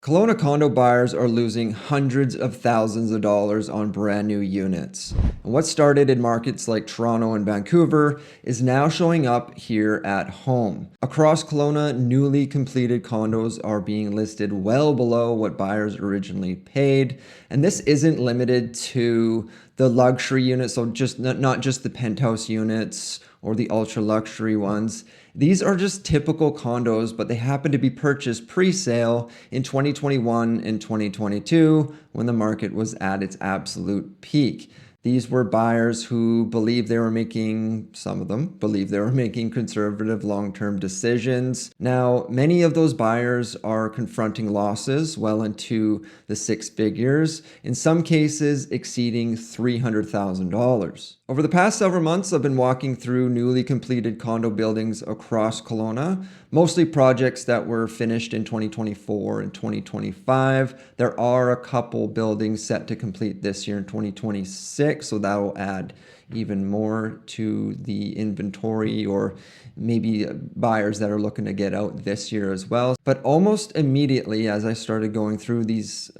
Kelowna condo buyers are losing hundreds of thousands of dollars on brand new units. And what started in markets like Toronto and Vancouver is now showing up here at home. Across Kelowna, newly completed condos are being listed well below what buyers originally paid. And this isn't limited to the luxury units, so not just the penthouse units or the ultra luxury ones. These are just typical condos, but they happen to be purchased pre-sale in 2021 and 2022 when the market was at its absolute peak. These were buyers who believed they were making, some of them believed they were making conservative long-term decisions. Now, many of those buyers are confronting losses well into the six figures, in some cases exceeding $300,000. Over the past several months, I've been walking through newly completed condo buildings across Kelowna, mostly projects that were finished in 2024 and 2025. There are a couple buildings set to complete this year in 2026, so that will add even more to the inventory, or maybe buyers that are looking to get out this year as well. But almost immediately, as I started going through these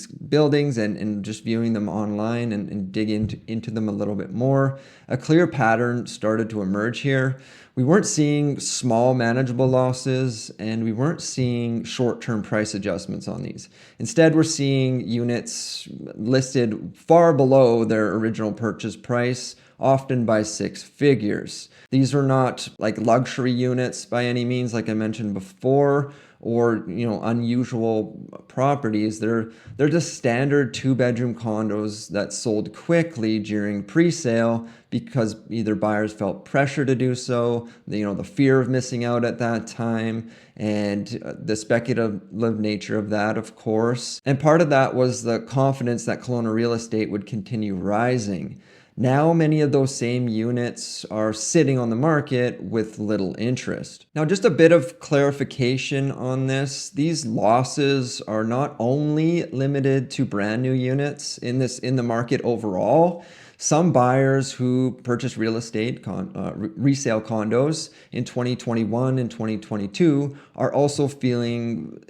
buildings and just viewing them online and digging into them a little bit more, a clear pattern started to emerge here. We weren't seeing small manageable losses, and we weren't seeing short-term price adjustments on these. Instead, we're seeing units listed far below their original purchase price, often by six figures. These are not like luxury units by any means, like I mentioned before, or unusual properties. They're just standard two-bedroom condos that sold quickly during pre-sale because either buyers felt pressure to do so, the fear of missing out at that time, and the speculative nature of that, of course. And part of that was the confidence that Kelowna real estate would continue rising. Now, many of those same units are sitting on the market with little interest. Now, just a bit of clarification on this. These losses are not only limited to brand new units in the market overall. Some buyers who purchased real estate, resale condos in 2021 and 2022 are also feeling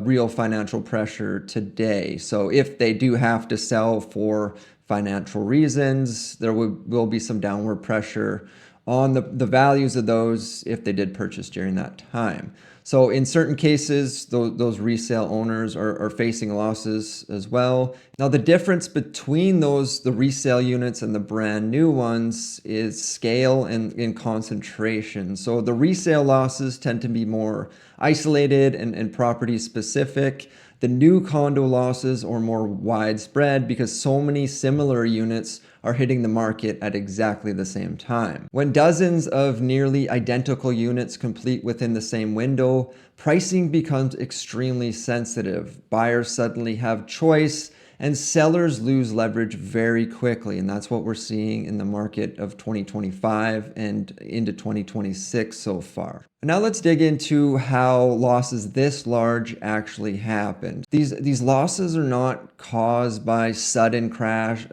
real financial pressure today. So if they do have to sell for financial reasons, there will be some downward pressure on the values of those if they did purchase during that time. So in certain cases, those resale owners are facing losses as well. Now, the difference between the resale units and the brand new ones is scale and concentration. So the resale losses tend to be more isolated and property specific. The new condo losses are more widespread because so many similar units are hitting the market at exactly the same time. When dozens of nearly identical units complete within the same window, pricing becomes extremely sensitive. Buyers suddenly have choice, and sellers lose leverage very quickly. And that's what we're seeing in the market of 2025 and into 2026 so far. Now let's dig into how losses this large actually happened. These losses are not caused by a sudden crash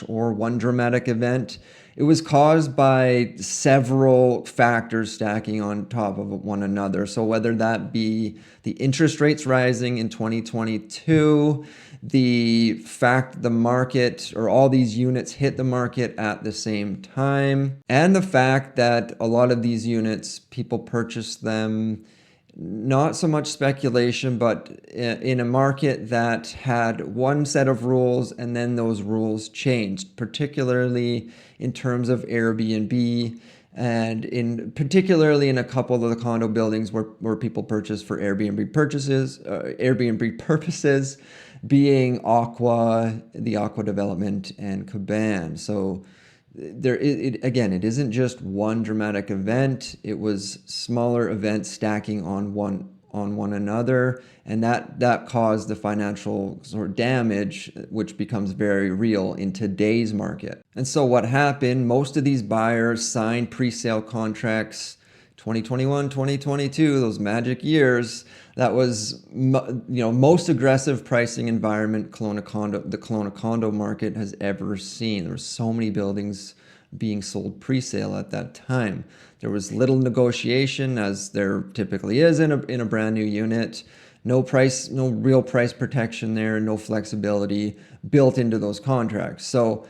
or one dramatic event. It was caused by several factors stacking on top of one another. So whether that be the interest rates rising in 2022, the fact the market or all these units hit the market at the same time, and the fact that a lot of these units, people purchased them not so much speculation, but in a market that had one set of rules and then those rules changed, particularly in terms of Airbnb, and particularly in a couple of the condo buildings where people purchase for Airbnb purposes, being the Aqua development and Caban. So it isn't just one dramatic event. It was smaller events stacking on one another, and that caused the financial sort of damage, which becomes very real in today's market. And so what happened, most of these buyers signed pre-sale contracts 2021, 2022, those magic years. That was most aggressive pricing environment the Kelowna condo market has ever seen. There were so many buildings being sold pre-sale at that time. There was little negotiation, as there typically is in a brand new unit. no real price protection there, no flexibility built into those contracts. So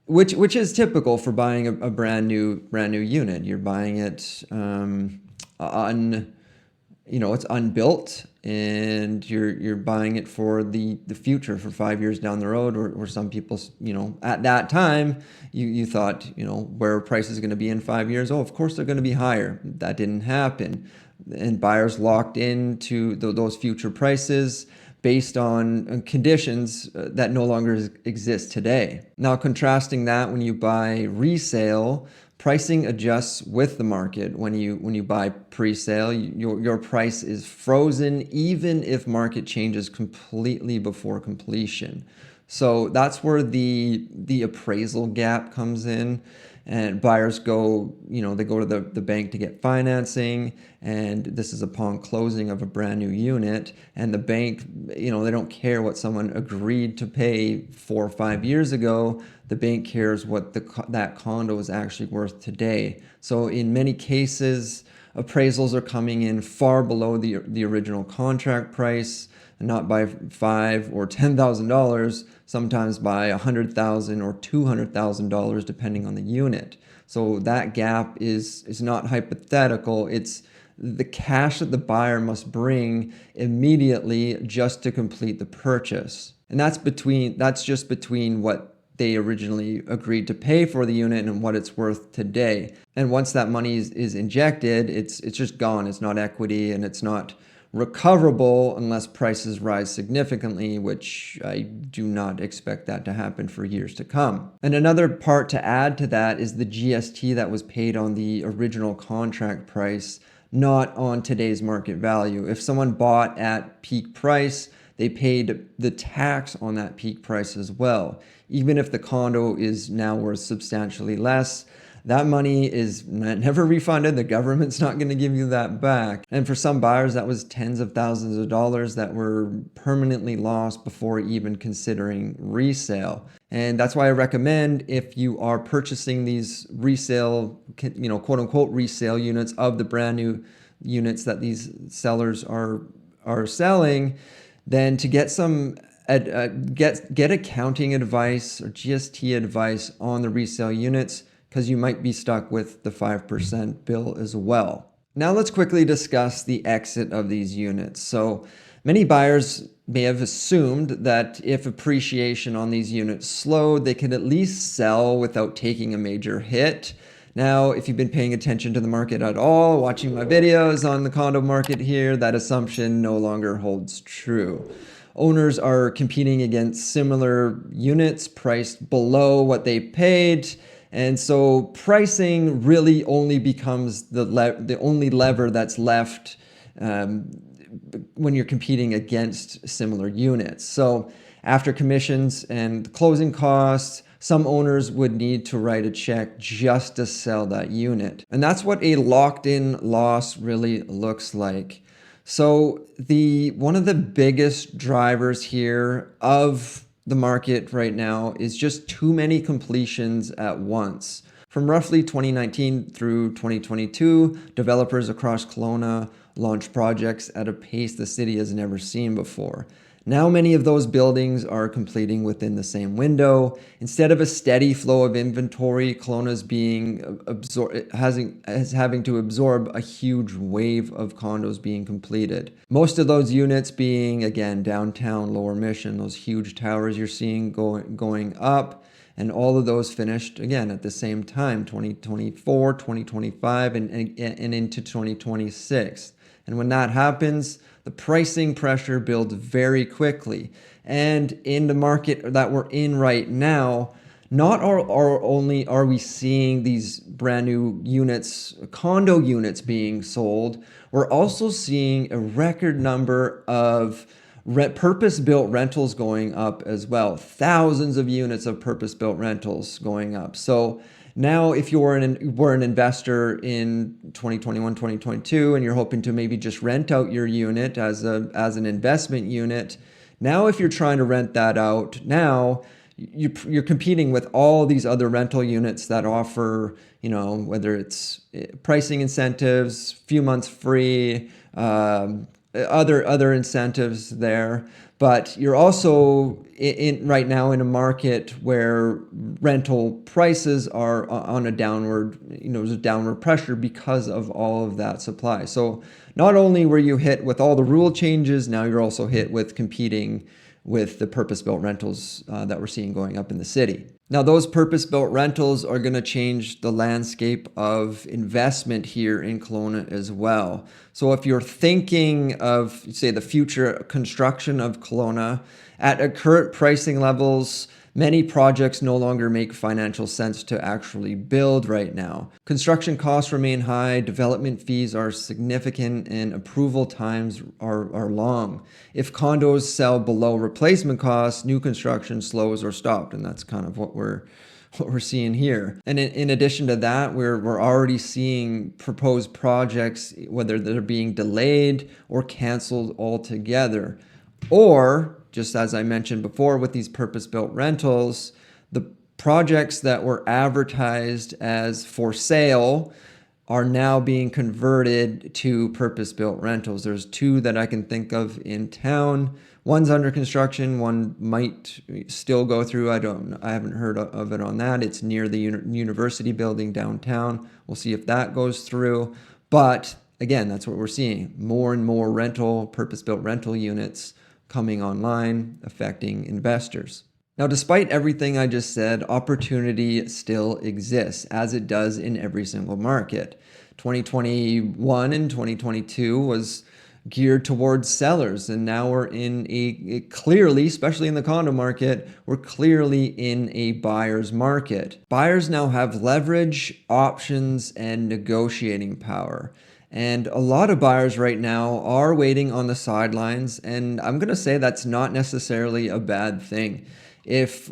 which is typical for buying a brand new unit. You're buying it it's unbuilt, and you're buying it for the future, for 5 years down the road, or some people, at that time you thought, where price is going to be in 5 years. Oh, of course they're going to be higher. That didn't happen, and buyers locked into those future prices based on conditions that no longer exist today. Now, contrasting that, when you buy resale, pricing adjusts with the market. When you buy pre-sale, your price is frozen even if market changes completely before completion. So that's where the appraisal gap comes in, and buyers go, they go to the bank to get financing, and this is upon closing of a brand new unit, and the bank, they don't care what someone agreed to pay 4 or 5 years ago. The bank cares what that condo is actually worth today. So in many cases, appraisals are coming in far below the original contract price, not by $5,000 or $10,000, sometimes by $100,000 or $200,000, depending on the unit. So that gap is not hypothetical. It's the cash that the buyer must bring immediately just to complete the purchase. And that's just between what they originally agreed to pay for the unit and what it's worth today. And once that money is injected, it's just gone. It's not equity, and it's not recoverable unless prices rise significantly, which I do not expect that to happen for years to come. And another part to add to that is the GST that was paid on the original contract price, not on today's market value. If someone bought at peak price, they paid the tax on that peak price as well. Even if the condo is now worth substantially less, that money is never refunded. The government's not going to give you that back. And for some buyers, that was tens of thousands of dollars that were permanently lost before even considering resale. And that's why I recommend, if you are purchasing these resale, quote unquote resale units of the brand new units that these sellers are selling, then to get some get accounting advice or GST advice on the resale units, because you might be stuck with the 5% bill as well. Now let's quickly discuss the exit of these units. So many buyers may have assumed that if appreciation on these units slowed, they could at least sell without taking a major hit. Now, if you've been paying attention to the market at all, watching my videos on the condo market here, that assumption no longer holds true. Owners are competing against similar units priced below what they paid. And so pricing really only becomes the only lever that's left when you're competing against similar units. So after commissions and closing costs, some owners would need to write a check just to sell that unit. And that's what a locked-in loss really looks like. So one of the biggest drivers here of the market right now is just too many completions at once. From roughly 2019 through 2022, developers across Kelowna launched projects at a pace the city has never seen before. Now many of those buildings are completing within the same window. Instead of a steady flow of inventory, Kelowna is having to absorb a huge wave of condos being completed. Most of those units being, again, downtown, Lower Mission, those huge towers you're seeing going up, and all of those finished, again, at the same time, 2024, 2025, and into 2026. And when that happens, the pricing pressure builds very quickly. And in the market that we're in right now, not only are we seeing these brand new units, condo units being sold, we're also seeing a record number of purpose-built rentals going up as well. Thousands of units of purpose-built rentals going up. So now, if were an investor in 2021, 2022, and you're hoping to maybe just rent out your unit as an investment unit, now if you're trying to rent that out, now you're competing with all these other rental units that offer, whether it's pricing incentives, few months free, other incentives there, but you're also in right now in a market where rental prices are on a downward, there's a downward pressure because of all of that supply. So not only were you hit with all the rule changes, now you're also hit with competing with the purpose-built rentals that we're seeing going up in the city. Now, those purpose-built rentals are going to change the landscape of investment here in Kelowna as well. So if you're thinking of, say, the future construction of Kelowna, at current pricing levels, many projects no longer make financial sense to actually build right now. Construction costs remain high, development fees are significant, and approval times are long. If condos sell below replacement costs, new construction slows or stopped, and that's kind of what we're seeing here. And in addition to that, we're already seeing proposed projects, whether they're being delayed or canceled altogether. Or, just as I mentioned before with these purpose-built rentals, the projects that were advertised as for sale are now being converted to purpose-built rentals. There's two that I can think of in town. One's under construction, one might still go through. I haven't heard of it on that. It's near the university building downtown. We'll see if that goes through. But again, that's what we're seeing. More and more purpose-built rental units coming online, affecting investors. Now, despite everything I just said, opportunity still exists, as it does in every single market. 2021 and 2022 was geared towards sellers, and now we're in a clearly, especially in the condo market, we're clearly in a buyer's market. Buyers now have leverage, options, and negotiating power. And a lot of buyers right now are waiting on the sidelines, and I'm going to say that's not necessarily a bad thing. If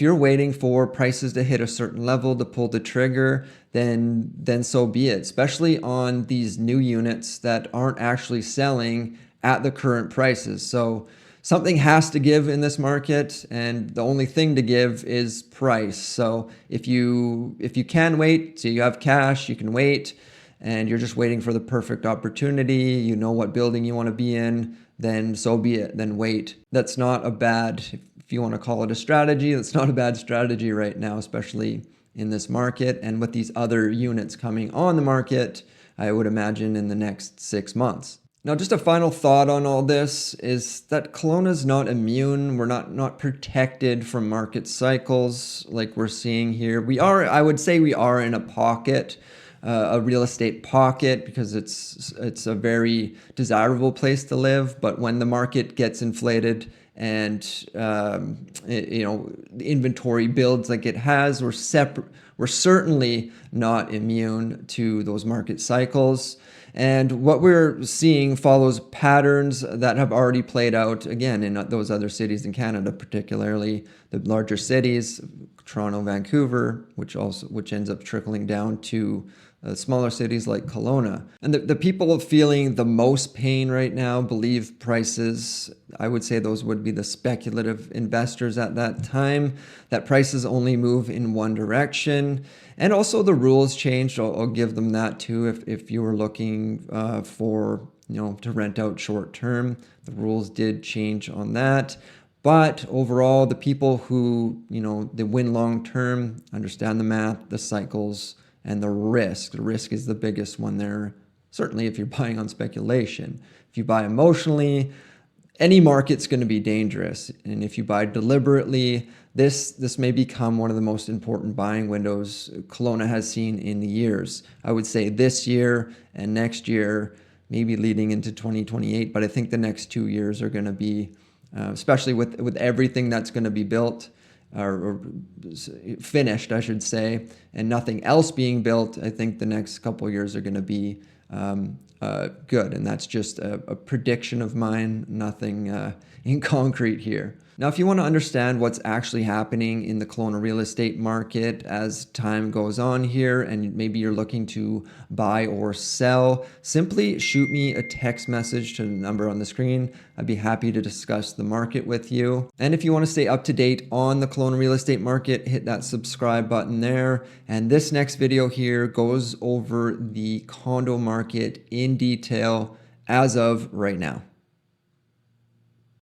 you're waiting for prices to hit a certain level to pull the trigger, then so be it, especially on these new units that aren't actually selling at the current prices. So something has to give in this market, and the only thing to give is price. So if you can wait, so you have cash, you can wait, and you're just waiting for the perfect opportunity, you know what building you want to be in, then so be it, then wait. That's not a bad, if you want to call it a strategy, that's not a bad strategy right now, especially in this market. And with these other units coming on the market, I would imagine in the next 6 months. Now, just a final thought on all this is that Kelowna's not immune. We're not protected from market cycles like we're seeing here. I would say we are in a pocket, a real estate pocket, because it's a very desirable place to live. But when the market gets inflated and the inventory builds like it has, we're certainly not immune to those market cycles. And what we're seeing follows patterns that have already played out, again, in those other cities in Canada, particularly the larger cities, Toronto, Vancouver, which ends up trickling down to smaller cities like Kelowna. And the people feeling the most pain right now believe prices, I would say those would be the speculative investors at that time, that prices only move in one direction. And also the rules changed. I'll give them that too. If you were looking for, to rent out short term, the rules did change on that. But overall, the people who, they win long term, understand the math, the cycles, and the risk. The risk is the biggest one there, certainly if you're buying on speculation. If you buy emotionally, any market's going to be dangerous. And if you buy deliberately, this may become one of the most important buying windows Kelowna has seen in years. I would say this year and next year, maybe leading into 2028. But I think the next 2 years are going to be, especially with everything that's going to be built, or finished, I should say, and nothing else being built, I think the next couple of years are going to be good. And that's just a prediction of mine, nothing in concrete here. Now, if you want to understand what's actually happening in the Kelowna real estate market as time goes on here, and maybe you're looking to buy or sell, simply shoot me a text message to the number on the screen. I'd be happy to discuss the market with you. And if you want to stay up to date on the Kelowna real estate market, hit that subscribe button there. And this next video here goes over the condo market in detail as of right now.